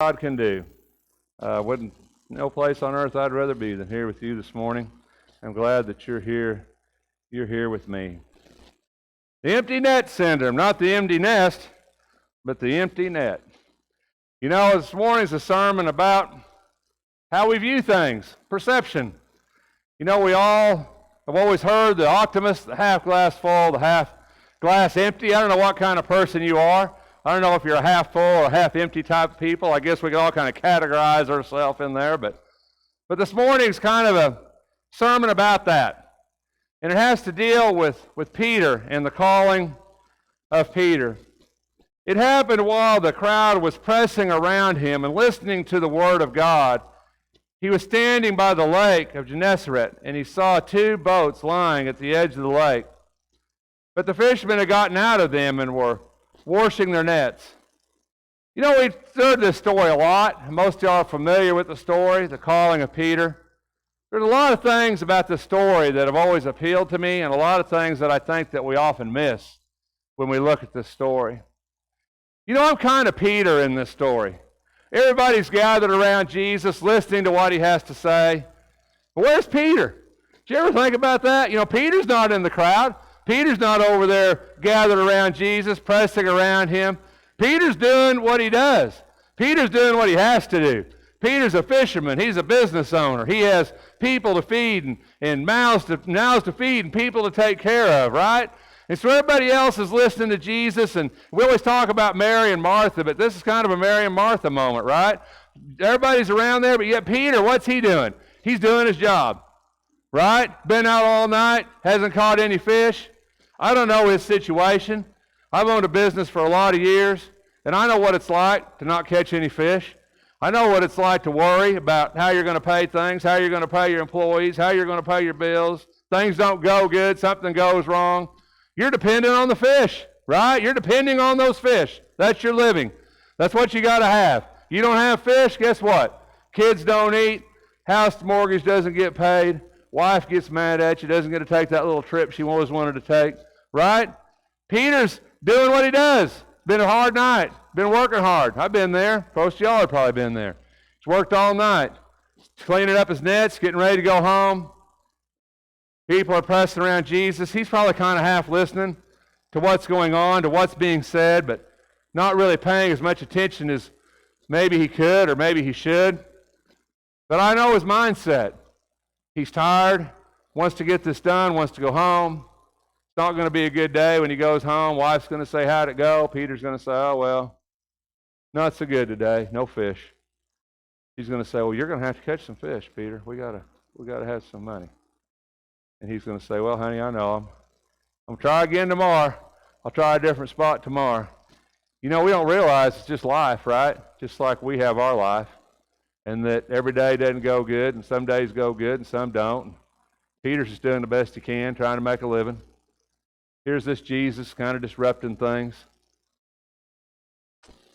God can do. No place on earth I'd rather be than here with you this morning. I'm glad that you're here. You're here with me. The empty net syndrome, not the empty nest, but the empty net. You know, this morning's a sermon about how we view things, perception. You know, we all have always heard the optimist, the half glass full, the half glass empty. I don't know what kind of person you are. I don't know if you're a half full or a half empty type of people. I guess we can all kind of categorize ourselves in there. But this morning's kind of a sermon about that. And it has to deal with Peter and the calling of Peter. It happened while the crowd was pressing around him and listening to the word of God. He was standing by the lake of Gennesaret, and he saw two boats lying at the edge of the lake. But the fishermen had gotten out of them and were washing their nets. You know, we've heard this story a lot. Most of y'all are familiar with the story, the calling of Peter. There's a lot of things about this story that have always appealed to me, and a lot of things that I think that we often miss when we look at this story. You know, I'm kind of Peter in this story. Everybody's gathered around Jesus, listening to what he has to say. But where's Peter? Did you ever think about that? You know, Peter's not in the crowd. Peter's not over there gathered around Jesus, pressing around him. Peter's doing what he does. Peter's doing what he has to do. Peter's a fisherman. He's a business owner. He has people to feed and mouths to feed and people to take care of, right? And so everybody else is listening to Jesus, and we always talk about Mary and Martha, but this is kind of a Mary and Martha moment, right? Everybody's around there, but yet Peter, what's he doing? He's doing his job, right? Been out all night, hasn't caught any fish. I don't know his situation. I've owned a business for a lot of years, and I know what it's like to not catch any fish. I know what it's like to worry about how you're going to pay things, how you're going to pay your employees, how you're going to pay your bills. Things don't go good, something goes wrong. You're dependent on the fish, right? You're depending on those fish. That's your living. That's what you got to have. You don't have fish, guess what? Kids don't eat, house mortgage doesn't get paid, wife gets mad at you, doesn't get to take that little trip she always wanted to take, right? Peter's doing what he does. Been a hard night. Been working hard. I've been there. Most of y'all have probably been there. He's worked all night. Cleaning up his nets, getting ready to go home. People are pressing around Jesus. He's probably kind of half listening to what's going on, to what's being said, but not really paying as much attention as maybe he could or maybe he should. But I know his mindset. He's tired, wants to get this done, wants to go home. It's not going to be a good day when he goes home. Wife's going to say, how'd it go? Peter's going to say, oh, well, not so good today. No fish. He's going to say, well, you're going to have to catch some fish, Peter. We got to have some money. And he's going to say, well, honey, I know. I'm going to try again tomorrow. I'll try a different spot tomorrow. You know, we don't realize it's just life, right? Just like we have our life. And that every day doesn't go good, and some days go good, and some don't. Peter's just doing the best he can, trying to make a living. Here's this Jesus kind of disrupting things.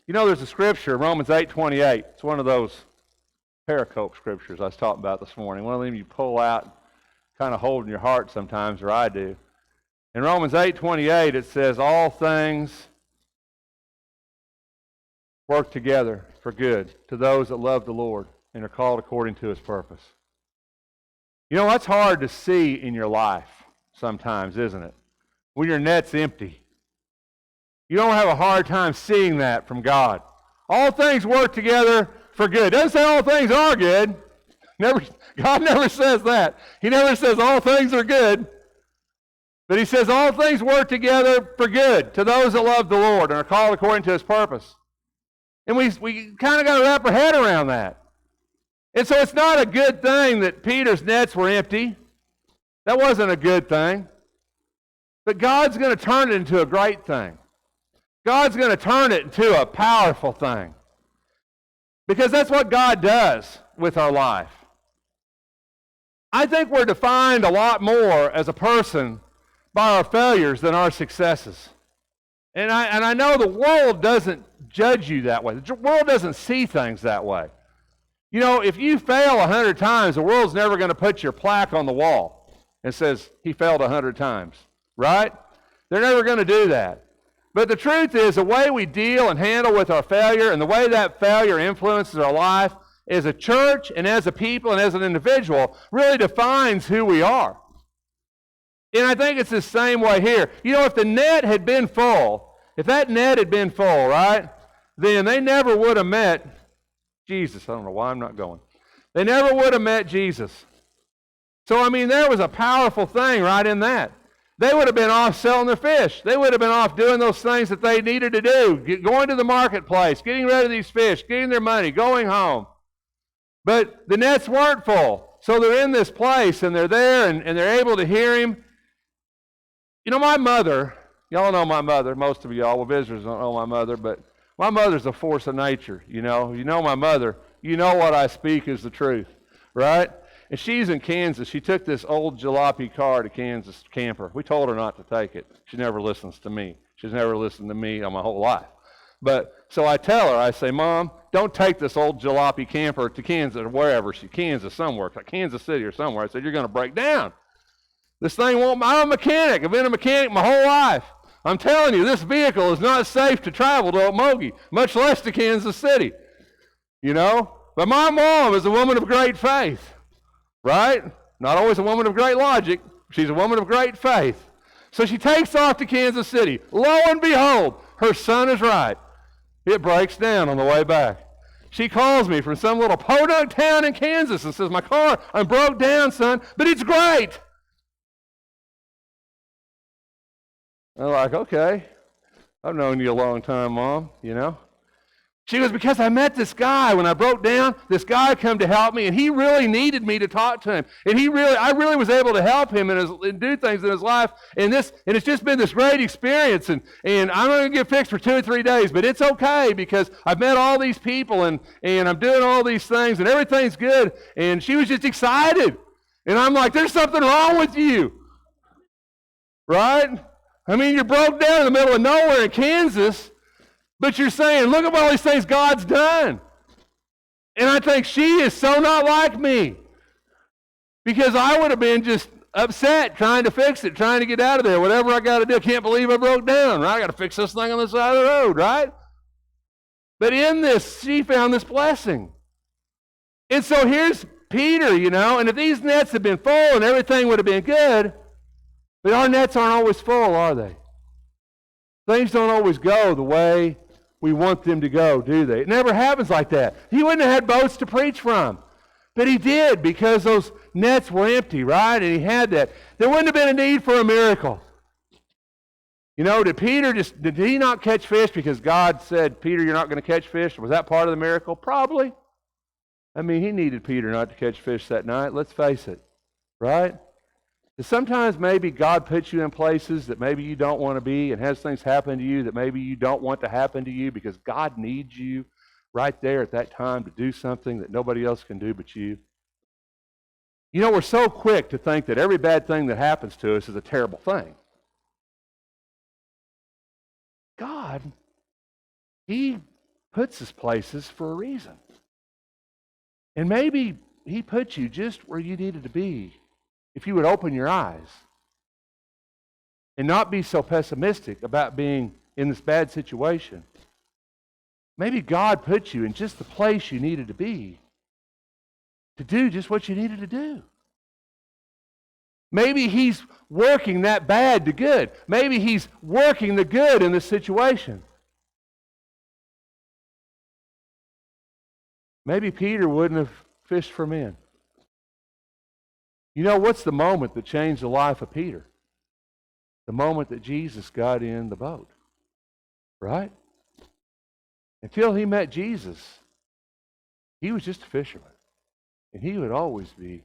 You know, there's a scripture, Romans 8:28. It's one of those pericope scriptures I was talking about this morning. One of them you pull out, kind of hold in your heart sometimes, or I do. In Romans 8:28, it says, all things work together for good to those that love the Lord and are called according to his purpose. You know, that's hard to see in your life sometimes, isn't it? When your net's empty. You don't have a hard time seeing that from God. All things work together for good. It doesn't say all things are good. God never says that. He never says all things are good. But he says all things work together for good to those that love the Lord and are called according to his purpose. And we kind of got to wrap our head around that. And so it's not a good thing that Peter's nets were empty. That wasn't a good thing. But God's going to turn it into a great thing. God's going to turn it into a powerful thing. Because that's what God does with our life. I think we're defined a lot more as a person by our failures than our successes. And I know the world doesn't judge you that way. The world doesn't see things that way. You know, if you fail 100 times, the world's never going to put your plaque on the wall and says, he failed 100 times. Right? They're never going to do that. But the truth is, the way we deal and handle with our failure and the way that failure influences our life as a church and as a people and as an individual really defines who we are. And I think it's the same way here. You know, if the net had been full, if that net had been full, right, then they never would have met Jesus. I don't know why I'm not going. They never would have met Jesus. So, I mean, there was a powerful thing right in that. They would have been off selling their fish. They would have been off doing those things that they needed to do, going to the marketplace, getting rid of these fish, getting their money, going home. But the nets weren't full. So they're in this place, and they're there, and they're able to hear him. You know, my mother, y'all know my mother, most of y'all, well, visitors don't know my mother, but my mother's a force of nature, you know. You know my mother, you know what I speak is the truth, right? And she's in Kansas. She took this old jalopy car to Kansas camper. We told her not to take it. She never listens to me. She's never listened to me on my whole life. But so I tell her, I say, Mom, don't take this old jalopy camper to Kansas or wherever Kansas somewhere, like Kansas City or somewhere. I said, you're going to break down. This thing won't, I'm a mechanic. I've been a mechanic my whole life. I'm telling you, this vehicle is not safe to travel to Okmulgee, much less to Kansas City. You know? But my mom is a woman of great faith. Right? Not always a woman of great logic. She's a woman of great faith. So she takes off to Kansas City. Lo and behold, her son is right. It breaks down on the way back. She calls me from some little podunk town in Kansas and says, my car, I'm broke down, son, but it's great. I'm like, okay. I've known you a long time, Mom, you know. She goes, because I met this guy when I broke down, this guy come to help me, and he really needed me to talk to him. And I really was able to help him and do things in his life. And it's just been this great experience. And I'm going to get fixed for 2 or 3 days, but it's okay because I've met all these people and I'm doing all these things and everything's good. And she was just excited. And I'm like, there's something wrong with you. Right? I mean, you're broke down in the middle of nowhere in Kansas. But you're saying, look at all these things God's done. And I think she is so not like me. Because I would have been just upset trying to fix it, trying to get out of there, whatever I got to do. I can't believe I broke down, right? I got to fix this thing on the side of the road, right? But in this, she found this blessing. And so here's Peter, you know, and if these nets had been full and everything would have been good, but our nets aren't always full, are they? Things don't always go the way we want them to go, do they? It never happens like that. He wouldn't have had boats to preach from. But he did because those nets were empty, right? And he had that. There wouldn't have been a need for a miracle. You know, did he not catch fish because God said, Peter, you're not going to catch fish? Was that part of the miracle? Probably. I mean, he needed Peter not to catch fish that night. Let's face it, right? Sometimes maybe God puts you in places that maybe you don't want to be and has things happen to you that maybe you don't want to happen to you because God needs you right there at that time to do something that nobody else can do but you. You know, we're so quick to think that every bad thing that happens to us is a terrible thing. God, He puts us places for a reason. And maybe He put you just where you needed to be. If you would open your eyes and not be so pessimistic about being in this bad situation, maybe God put you in just the place you needed to be to do just what you needed to do. Maybe He's working that bad to good. Maybe He's working the good in this situation. Maybe Peter wouldn't have fished for men. You know, what's the moment that changed the life of Peter? The moment that Jesus got in the boat, right? Until he met Jesus, he was just a fisherman. And he would always be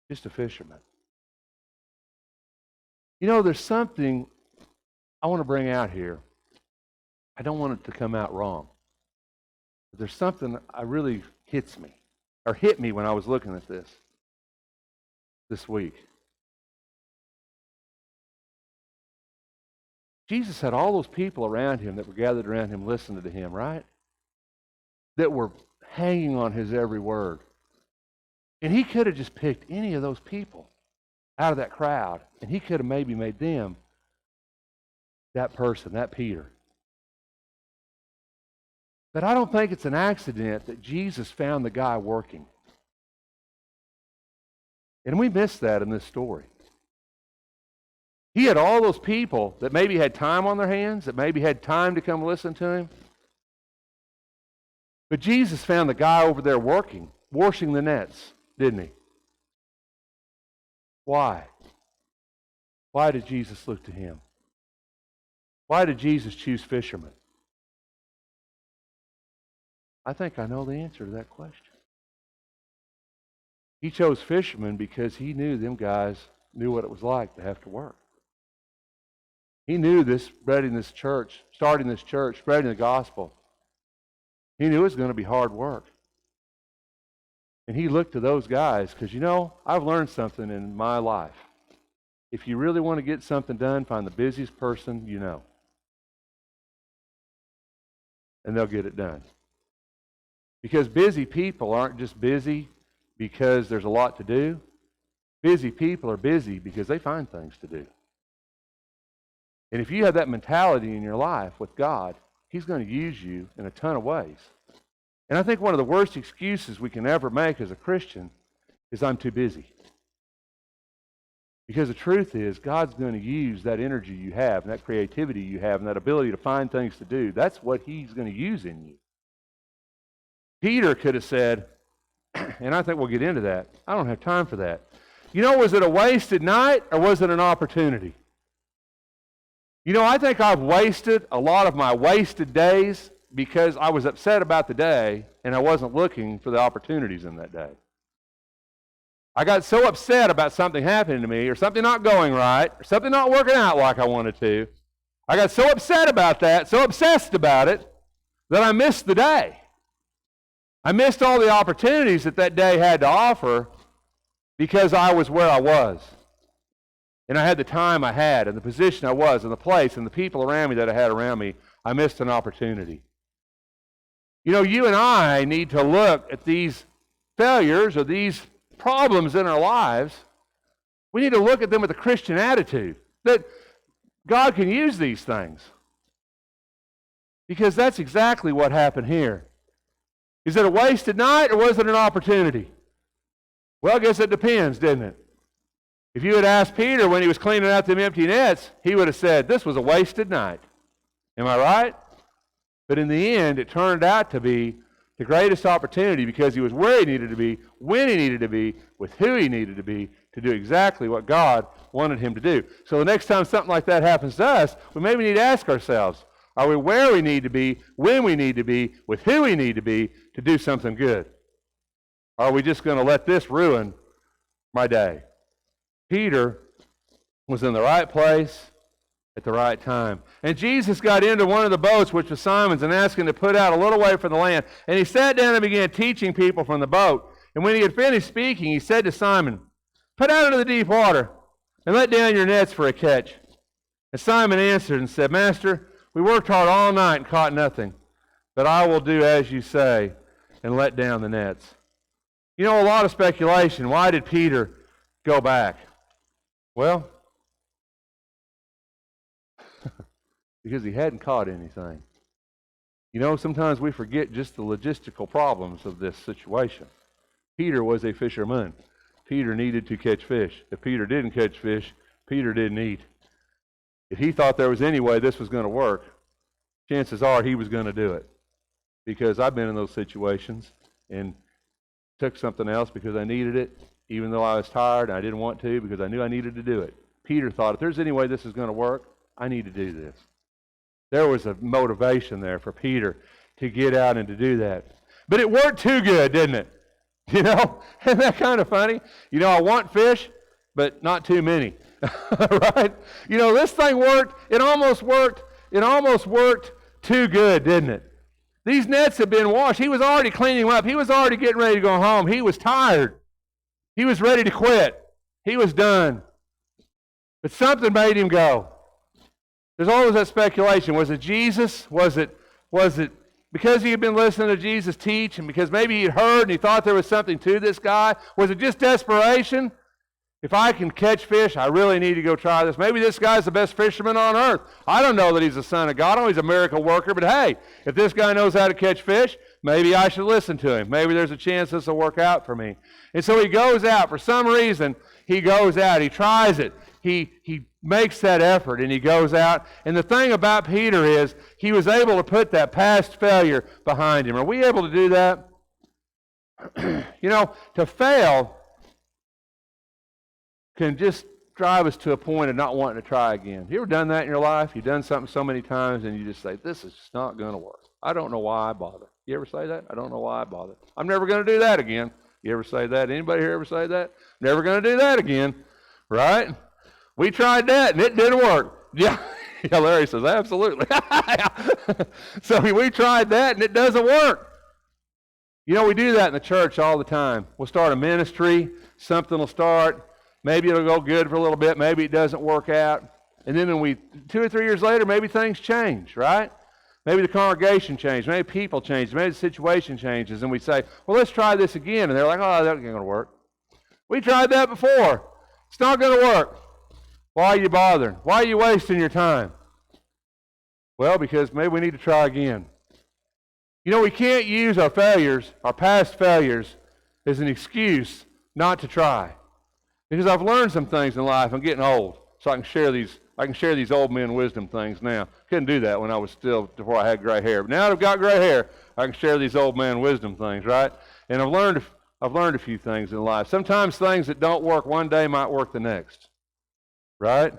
just a fisherman. You know, there's something I want to bring out here. I don't want it to come out wrong. But there's something that really hit me when I was looking at this week. Jesus had all those people around him that were gathered around him listening to him, right? That were hanging on his every word. And he could have just picked any of those people out of that crowd, and he could have maybe made them that person, that Peter. But I don't think it's an accident that Jesus found the guy working. And we miss that in this story. He had all those people that maybe had time on their hands, that maybe had time to come listen to him. But Jesus found the guy over there working, washing the nets, didn't he? Why? Why did Jesus look to him? Why did Jesus choose fishermen? I think I know the answer to that question. He chose fishermen because he knew them guys knew what it was like to have to work. He knew this, spreading this church, starting this church, spreading the gospel. He knew it was going to be hard work. And he looked to those guys because, I've learned something in my life. If you really want to get something done, find the busiest person you know. And they'll get it done. Because busy people aren't just busy because there's a lot to do. Busy people are busy because they find things to do. And if you have that mentality in your life with God, He's going to use you in a ton of ways. And I think one of the worst excuses we can ever make as a Christian is I'm too busy. Because the truth is, God's going to use that energy you have, and that creativity you have, and that ability to find things to do. That's what He's going to use in you. Peter could have said, and I think we'll get into that, I don't have time for that. Was it a wasted night or was it an opportunity? I think I've wasted a lot of my wasted days because I was upset about the day and I wasn't looking for the opportunities in that day. I got so upset about something happening to me or something not going right or something not working out like I wanted to. I got so upset about that, so obsessed about it, that I missed the day. I missed all the opportunities that day had to offer because I was where I was. And I had the time I had, and the position I was, and the place, and the people around me that I had around me. I missed an opportunity. You and I need to look at these failures or these problems in our lives. We need to look at them with a Christian attitude, that God can use these things. Because that's exactly what happened here. Is it a wasted night or was it an opportunity? Well, I guess it depends, didn't it? If you had asked Peter when he was cleaning out them empty nets, he would have said, this was a wasted night. Am I right? But in the end, it turned out to be the greatest opportunity because he was where he needed to be, when he needed to be, with who he needed to be, to do exactly what God wanted him to do. So the next time something like that happens to us, we maybe need to ask ourselves, are we where we need to be, when we need to be, with who we need to be to do something good? Or are we just going to let this ruin my day? Peter was in the right place at the right time. And Jesus got into one of the boats, which was Simon's, and asked him to put out a little way from the land. And he sat down and began teaching people from the boat. And when he had finished speaking, he said to Simon, put out into the deep water and let down your nets for a catch. And Simon answered and said, Master, we worked hard all night and caught nothing, but I will do as you say and let down the nets. A lot of speculation. Why did Peter go back? Well, because he hadn't caught anything. Sometimes we forget just the logistical problems of this situation. Peter was a fisherman. Peter needed to catch fish. If Peter didn't catch fish, Peter didn't eat. If he thought there was any way this was going to work, chances are he was going to do it. Because I've been in those situations and took something else because I needed it, even though I was tired and I didn't want to because I knew I needed to do it. Peter thought, if there's any way this is going to work, I need to do this. There was a motivation there for Peter to get out and to do that. But it worked too good, didn't it? Isn't that kind of funny? I want fish, but not too many. Right? This thing worked. It almost worked. It almost worked too good, didn't it? These nets had been washed. He was already cleaning them up. He was already getting ready to go home. He was tired. He was ready to quit. He was done. But something made him go. There's always that speculation. Was it Jesus? Was it because he had been listening to Jesus teach and because maybe he'd heard and he thought there was something to this guy? Was it just desperation? If I can catch fish, I really need to go try this. Maybe this guy's the best fisherman on earth. I don't know that he's the son of God. I know he's a miracle worker, but hey, if this guy knows how to catch fish, maybe I should listen to him. Maybe there's a chance this will work out for me. And so he goes out. For some reason, he goes out. He tries it. He makes that effort, and he goes out. And the thing about Peter is he was able to put that past failure behind him. Are we able to do that? To fail can just drive us to a point of not wanting to try again. You ever done that in your life? You've done something so many times and you just say, this is just not going to work. I don't know why I bother. You ever say that? I don't know why I bother. I'm never going to do that again. You ever say that? Anybody here ever say that? Never going to do that again. Right? We tried that and it didn't work. Yeah, Larry says, absolutely. So we tried that and it doesn't work. We do that in the church all the time. We'll start a ministry. Something will start. Maybe it'll go good for a little bit. Maybe it doesn't work out. And then 2 or 3 years later, maybe things change, right? Maybe the congregation changes. Maybe people change. Maybe the situation changes. And we say, well, let's try this again. And they're like, oh, that ain't going to work. We tried that before. It's not going to work. Why are you bothering? Why are you wasting your time? Well, because maybe we need to try again. We can't use our failures, our past failures, as an excuse not to try. Because I've learned some things in life. I'm getting old, so I can share these old men wisdom things now. Couldn't do that when I was before I had gray hair. But now that I've got gray hair, I can share these old man wisdom things, right? And I've learned a few things in life. Sometimes things that don't work one day might work the next, right?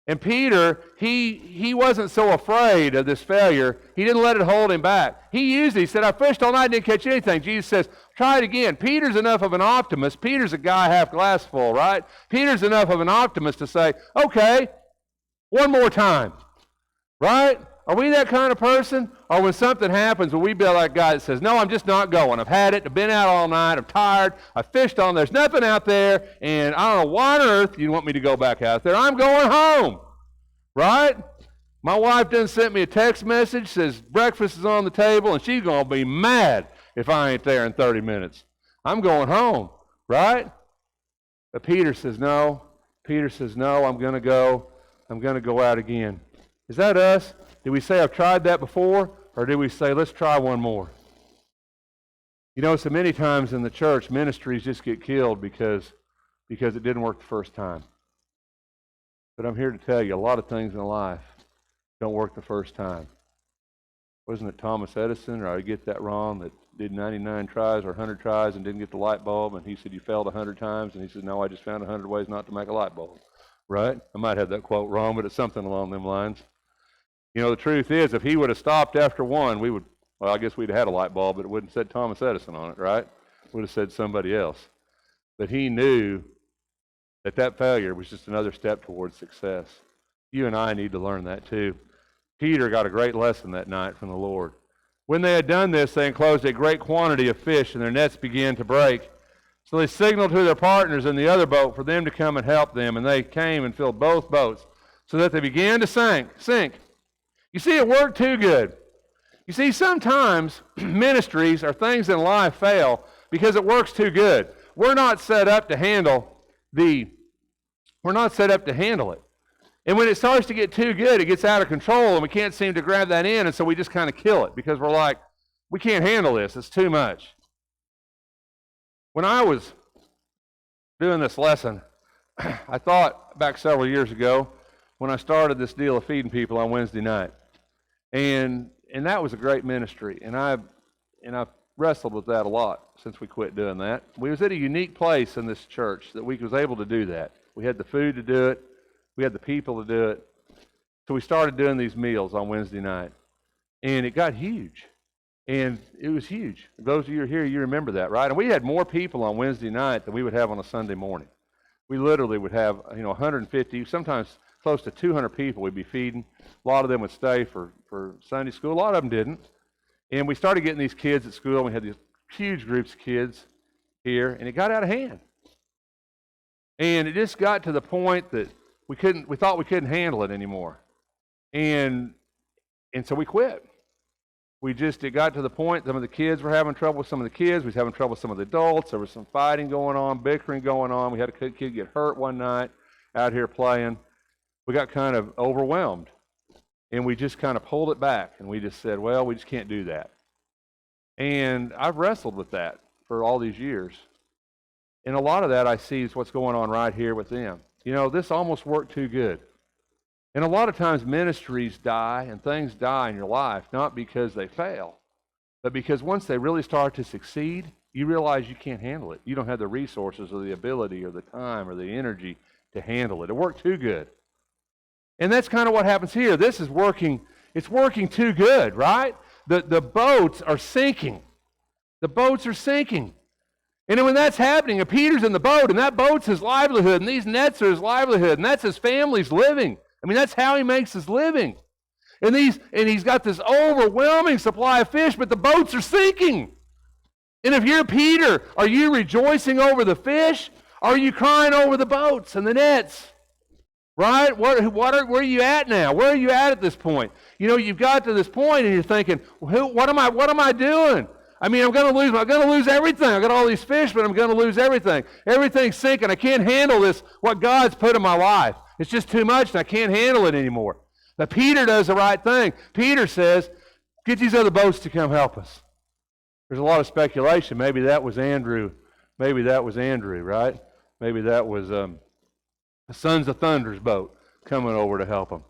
And Peter, he wasn't so afraid of this failure. He didn't let it hold him back. He used it. He said, I fished all night and didn't catch anything. Jesus says, try it again. Peter's enough of an optimist. Peter's a guy half glass full, right? Peter's enough of an optimist to say, okay, one more time, right? Are we that kind of person? Or when something happens, will we be like guy that says, no, I'm just not going. I've had it. I've been out all night. I'm tired. I fished on. There's nothing out there. And I don't know why on earth you want me to go back out there. I'm going home, right? My wife done sent me a text message, says breakfast is on the table, and she's going to be mad if I ain't there in 30 minutes. I'm going home, right? But Peter says, no. Peter says, no, I'm going to go. I'm going to go out again. Is that us? Did we say I've tried that before? Or did we say, let's try one more? So many times in the church, ministries just get killed because it didn't work the first time. But I'm here to tell you, a lot of things in life don't work the first time. Wasn't it Thomas Edison, or I get that wrong, that did 99 tries or 100 tries and didn't get the light bulb? And he said, you failed 100 times. And he said, no, I just found 100 ways not to make a light bulb. Right? I might have that quote wrong, but it's something along them lines. The truth is, if he would have stopped after one, I guess we'd have had a light bulb, but it wouldn't have said Thomas Edison on it, right? It would have said somebody else. But he knew that failure was just another step towards success. You and I need to learn that too. Peter got a great lesson that night from the Lord. When they had done this, they enclosed a great quantity of fish, and their nets began to break. So they signaled to their partners in the other boat for them to come and help them, and they came and filled both boats, so that they began to sink. You see, it worked too good. You see, sometimes ministries or things in life fail because it works too good. We're not set up to handle it. And when it starts to get too good, it gets out of control, and we can't seem to grab that in, and so we just kind of kill it because we're like, we can't handle this. It's too much. When I was doing this lesson, I thought back several years ago when I started this deal of feeding people on Wednesday night. And that was a great ministry, and I've wrestled with that a lot since we quit doing that. We was at a unique place in this church that we was able to do that. We had the food to do it. We had the people to do it. So we started doing these meals on Wednesday night, and it got huge. And it was huge. Those of you who are here, you remember that, right? And we had more people on Wednesday night than we would have on a Sunday morning. We literally would have, 150, sometimes close to 200 people we'd be feeding. A lot of them would stay for Sunday school. A lot of them didn't. And we started getting these kids at school, and we had these huge groups of kids here, and it got out of hand. And it just got to the point that we thought we couldn't handle it anymore. And so we quit. It got to the point, some of the kids were having trouble with some of the kids. We was having trouble with some of the adults. There was some fighting going on, bickering going on. We had a kid get hurt one night out here playing. We got kind of overwhelmed. And we just kind of pulled it back. And we just said, well, we just can't do that. And I've wrestled with that for all these years. And a lot of that I see is what's going on right here with them. You know, this almost worked too good. And a lot of times ministries die and things die in your life, not because they fail, but because once they really start to succeed, you realize you can't handle it. You don't have the resources or the ability or the time or the energy to handle it. It worked too good. And that's kind of what happens here. This is working, it's working too good, right? The boats are sinking. The boats are sinking. And when that's happening, and Peter's in the boat, and that boat's his livelihood, and these nets are his livelihood, and that's his family's living. I mean, that's how he makes his living. And he's got this overwhelming supply of fish, but the boats are sinking. And if you're Peter, are you rejoicing over the fish? Or are you crying over the boats and the nets? Right? Where are you at now? Where are you at this point? You know, you've got to this point, and you're thinking, what am I doing? I mean, I'm going to lose everything. I've got all these fish, but I'm going to lose everything. Everything's sinking. I can't handle this, what God's put in my life. It's just too much, and I can't handle it anymore. But Peter does the right thing. Peter says, get these other boats to come help us. There's a lot of speculation. Maybe that was Andrew. Maybe that was Andrew, right? Maybe that was the Sons of Thunder's boat coming over to help them.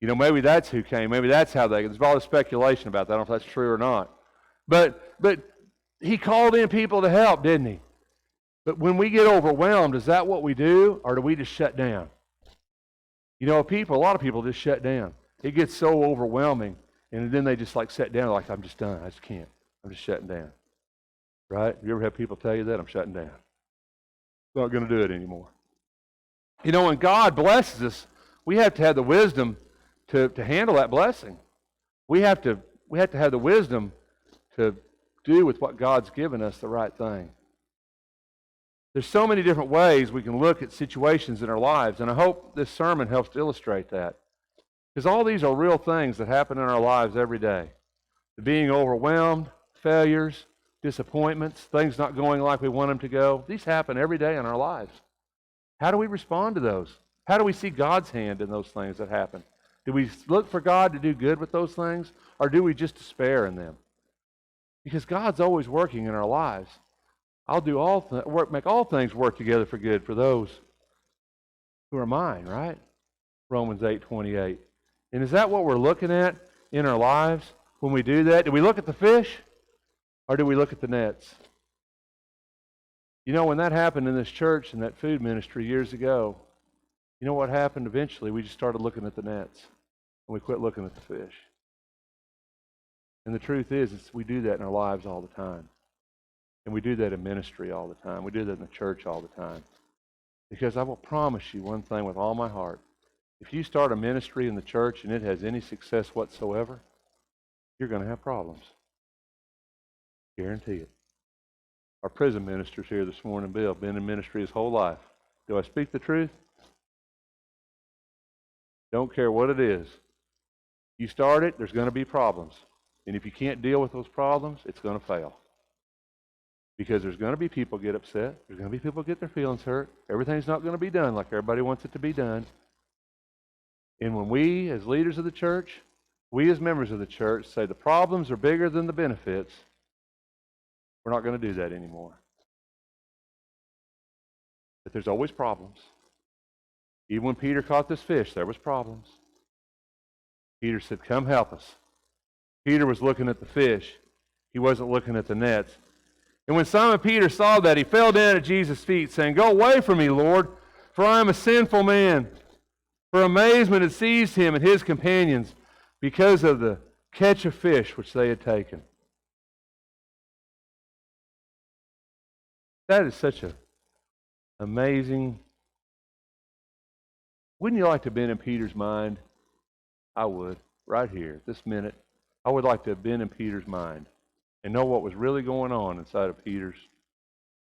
You know, maybe that's who came. Maybe that's how there's a lot of speculation about that. I don't know if that's true or not. But he called in people to help, didn't he? But when we get overwhelmed, is that what we do, or do we just shut down? You know, a lot of people just shut down. It gets so overwhelming, and then they just like sit down, like, I'm just done. I just can't. I'm just shutting down. Right? You ever have people tell you that? I'm shutting down. I'm not going to do it anymore. You know, when God blesses us, we have to have the wisdom to handle that blessing. We have to have the wisdom to do with what God's given us the right thing. There's so many different ways we can look at situations in our lives, and I hope this sermon helps to illustrate that. Because all these are real things that happen in our lives every day. Being overwhelmed, failures, disappointments, things not going like we want them to go. These happen every day in our lives. How do we respond to those? How do we see God's hand in those things that happen? Do we look for God to do good with those things, or do we just despair in them? Because God's always working in our lives. I'll do make all things work together for good for those who are mine, right? Romans 8:28. And is that what we're looking at in our lives when we do that? Do we look at the fish, or do we look at the nets? You know, when that happened in this church and that food ministry years ago, you know what happened eventually? We just started looking at the nets, and we quit looking at the fish. And the truth is we do that in our lives all the time. And we do that in ministry all the time. We do that in the church all the time. Because I will promise you one thing with all my heart. If you start a ministry in the church and it has any success whatsoever, you're going to have problems. Guarantee it. Our prison minister's here this morning, Bill, been in ministry his whole life. Do I speak the truth? Don't care what it is. You start it, there's going to be problems. And if you can't deal with those problems, it's going to fail. Because there's going to be people get upset. There's going to be people get their feelings hurt. Everything's not going to be done like everybody wants it to be done. And when we, as leaders of the church, we as members of the church say the problems are bigger than the benefits, we're not going to do that anymore. But there's always problems. Even when Peter caught this fish, there was problems. Peter said, come help us. Peter was looking at the fish. He wasn't looking at the nets. And when Simon Peter saw that, he fell down at Jesus' feet, saying, go away from me, Lord, for I am a sinful man. For amazement had seized him and his companions because of the catch of fish which they had taken. That is such an amazing... Wouldn't you like to have been in Peter's mind? I would, right here, this minute. I would like to have been in Peter's mind and know what was really going on inside of Peter's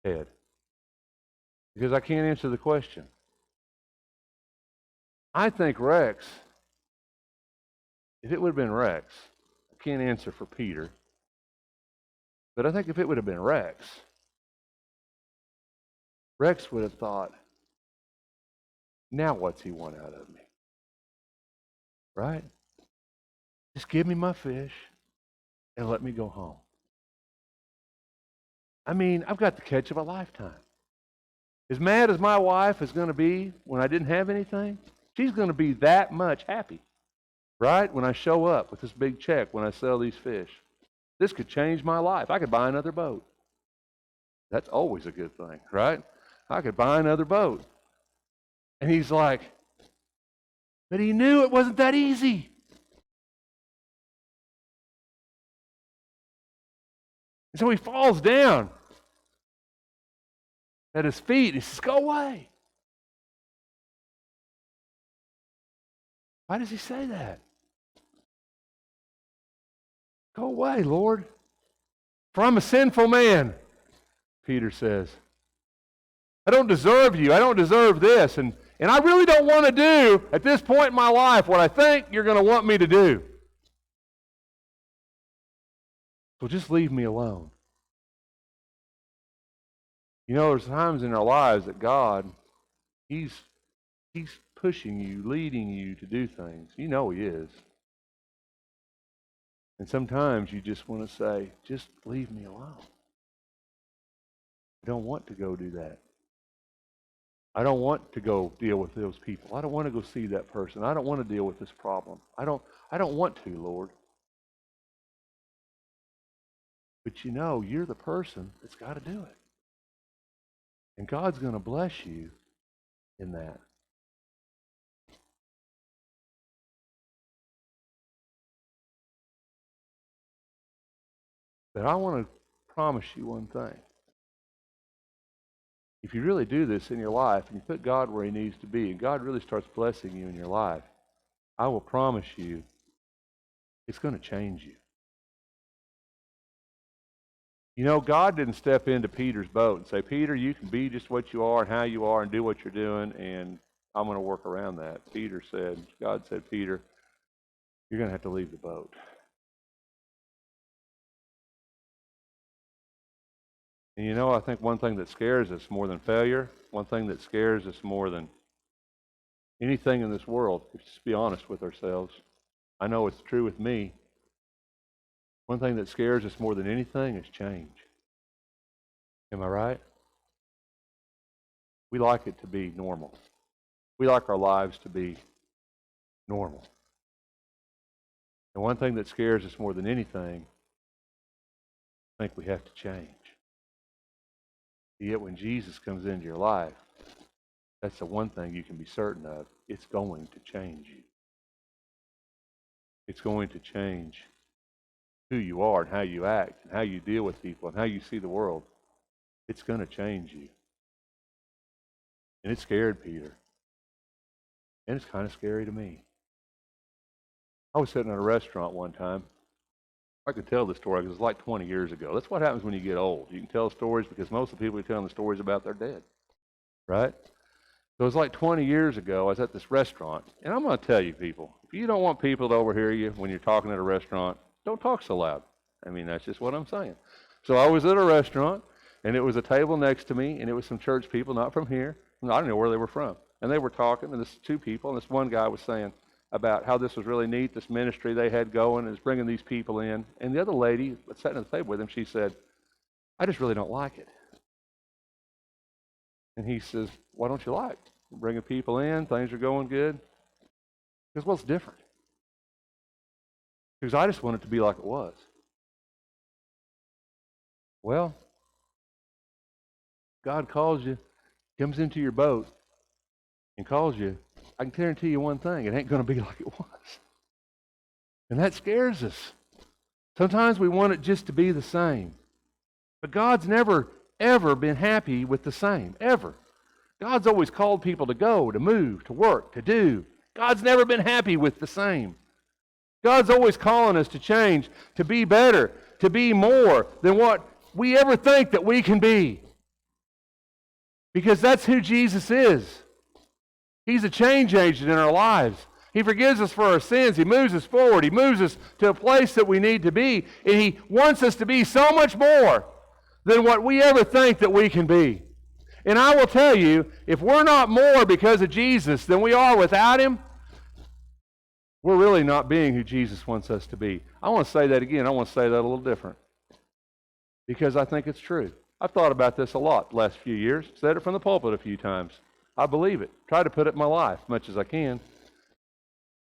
head. Because I can't answer the question. I think Rex, if it would have been Rex, a can't answer for Peter. But I think if it would have been Rex, Rex would have thought, now what's he want out of me? Right? Just give me my fish and let me go home. I mean, I've got the catch of a lifetime. As mad as my wife is going to be when I didn't have anything, she's going to be that much happy, right? When I show up with this big check, when I sell these fish. This could change my life. I could buy another boat. That's always a good thing, right? I could buy another boat. And he's like, but he knew it wasn't that easy. And so he falls down at his feet. He says, go away. Why does he say that? Go away, Lord. For I'm a sinful man, Peter says. I don't deserve you. I don't deserve this. And I really don't want to do, at this point in my life, what I think you're going to want me to do. So just leave me alone. You know, there's times in our lives that God, He's pushing you, leading you to do things. You know He is. And sometimes you just want to say, just leave me alone. I don't want to go do that. I don't want to go deal with those people. I don't want to go see that person. I don't want to deal with this problem. I don't want to, Lord. But you know, you're the person that's got to do it. And God's going to bless you in that. But I want to promise you one thing. If you really do this in your life and you put God where He needs to be and God really starts blessing you in your life, I will promise you it's going to change you. You know, God didn't step into Peter's boat and say, Peter, you can be just what you are and how you are and do what you're doing, and I'm going to work around that. God said, Peter, you're going to have to leave the boat. And you know, I think one thing that scares us more than failure, one thing that scares us more than anything in this world, if just be honest with ourselves, I know it's true with me, one thing that scares us more than anything is change. Am I right? We like it to be normal. We like our lives to be normal. And one thing that scares us more than anything, I think we have to change. Yet when Jesus comes into your life, that's the one thing you can be certain of. It's going to change you. It's going to change who you are and how you act and how you deal with people and how you see the world. It's going to change you. And it scared Peter. And it's kind of scary to me. I was sitting at a restaurant one time. I could tell this story because it was like 20 years ago. That's what happens when you get old. You can tell stories because most of the people you're telling the stories about, they're dead. Right? So it was like 20 years ago. I was at this restaurant. And I'm going to tell you, people, if you don't want people to overhear you when you're talking at a restaurant, don't talk so loud. I mean, that's just what I'm saying. So I was at a restaurant, and it was a table next to me, and it was some church people, not from here. I don't know where they were from. And they were talking, and this two people, and this one guy was saying about how this was really neat, this ministry they had going, and is bringing these people in. And the other lady that sat at the table with him, she said, I just really don't like it. And he says, why don't you like it? We're bringing people in, things are going good. He goes, well, it's different. Because I just want it to be like it was. Well, God calls you, comes into your boat, and calls you, I can guarantee you one thing, it ain't going to be like it was. And that scares us. Sometimes we want it just to be the same. But God's never, ever been happy with the same, ever. God's always called people to go, to move, to work, to do. God's never been happy with the same. God's always calling us to change, to be better, to be more than what we ever think that we can be. Because that's who Jesus is. He's a change agent in our lives. He forgives us for our sins. He moves us forward. He moves us to a place that we need to be. And He wants us to be so much more than what we ever think that we can be. And I will tell you, if we're not more because of Jesus than we are without Him, we're really not being who Jesus wants us to be. I want to say that again. I want to say that a little different, because I think it's true. I've thought about this a lot the last few years. Said it from the pulpit a few times. I believe it. Try to put it in my life as much as I can.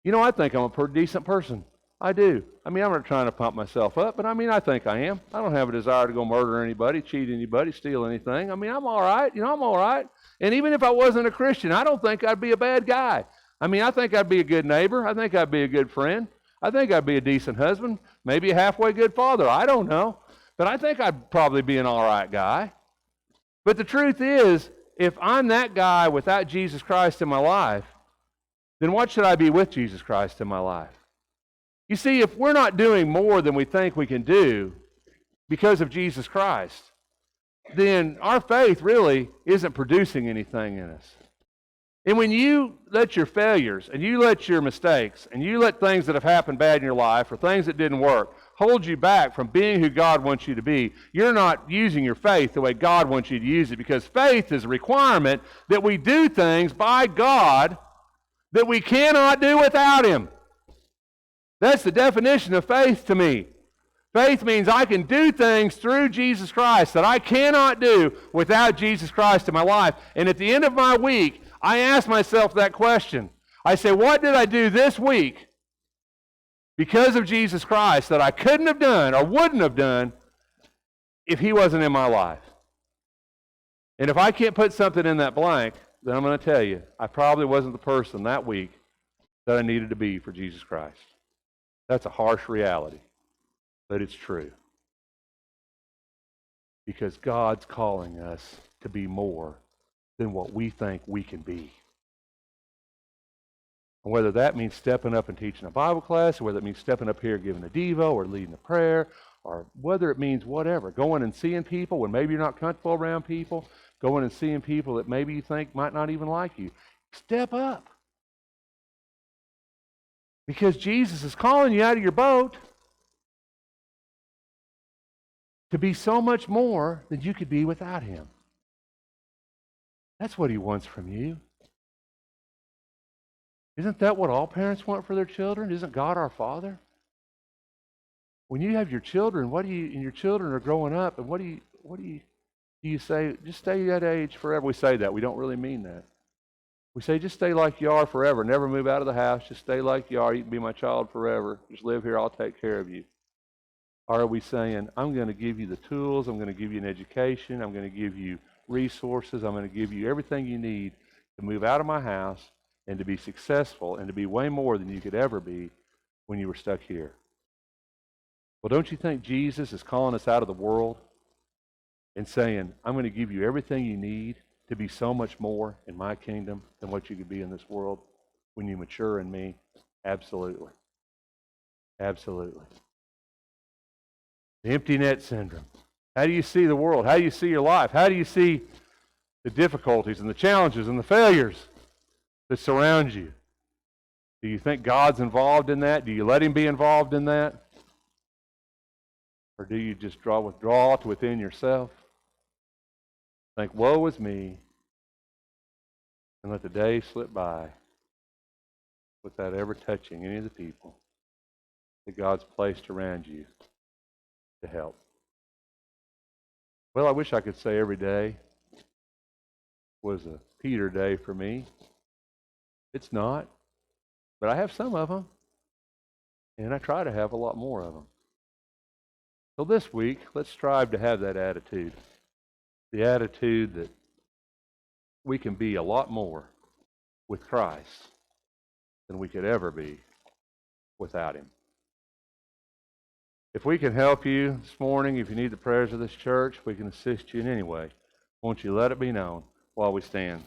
You know, I think I'm a pretty decent person. I do. I mean, I'm not trying to pump myself up, but I mean, I think I am. I don't have a desire to go murder anybody, cheat anybody, steal anything. I mean, I'm all right. You know, I'm all right. And even if I wasn't a Christian, I don't think I'd be a bad guy. I mean, I think I'd be a good neighbor. I think I'd be a good friend. I think I'd be a decent husband, maybe a halfway good father. I don't know. But I think I'd probably be an all right guy. But the truth is, if I'm that guy without Jesus Christ in my life, then what should I be with Jesus Christ in my life? You see, if we're not doing more than we think we can do because of Jesus Christ, then our faith really isn't producing anything in us. And when you let your failures and you let your mistakes and you let things that have happened bad in your life or things that didn't work hold you back from being who God wants you to be, you're not using your faith the way God wants you to use it, because faith is a requirement that we do things by God that we cannot do without Him. That's the definition of faith to me. Faith means I can do things through Jesus Christ that I cannot do without Jesus Christ in my life. And at the end of my week, I ask myself that question. I say, what did I do this week because of Jesus Christ that I couldn't have done or wouldn't have done if He wasn't in my life? And if I can't put something in that blank, then I'm going to tell you, I probably wasn't the person that week that I needed to be for Jesus Christ. That's a harsh reality, but it's true. Because God's calling us to be more than what we think we can be. And whether that means stepping up and teaching a Bible class, or whether it means stepping up here giving a devo, or leading a prayer, or whether it means whatever, going and seeing people when maybe you're not comfortable around people, going and seeing people that maybe you think might not even like you. Step up. Because Jesus is calling you out of your boat to be so much more than you could be without Him. That's what He wants from you. Isn't that what all parents want for their children? Isn't God our Father? When you have your children, and your children are growing up, and what do you say? Just stay that age forever. We say that. We don't really mean that. We say, just stay like you are forever. Never move out of the house. Just stay like you are. You can be my child forever. Just live here. I'll take care of you. Or are we saying, I'm going to give you the tools. I'm going to give you an education. I'm going to give you resources. I'm going to give you everything you need to move out of my house and to be successful and to be way more than you could ever be when you were stuck here. Well, don't you think Jesus is calling us out of the world and saying, I'm going to give you everything you need to be so much more in my kingdom than what you could be in this world when you mature in me? Absolutely. Absolutely. The empty net syndrome. How do you see the world? How do you see your life? How do you see the difficulties and the challenges and the failures that surround you? Do you think God's involved in that? Do you let Him be involved in that? Or do you just withdraw to within yourself? Think, woe is me, and let the day slip by without ever touching any of the people that God's placed around you to help. Well, I wish I could say every day was a Peter day for me. It's not, but I have some of them, and I try to have a lot more of them. So this week, let's strive to have that attitude. The attitude that we can be a lot more with Christ than we could ever be without Him. If we can help you this morning, if you need the prayers of this church, we can assist you in any way. Won't you let it be known while we stand?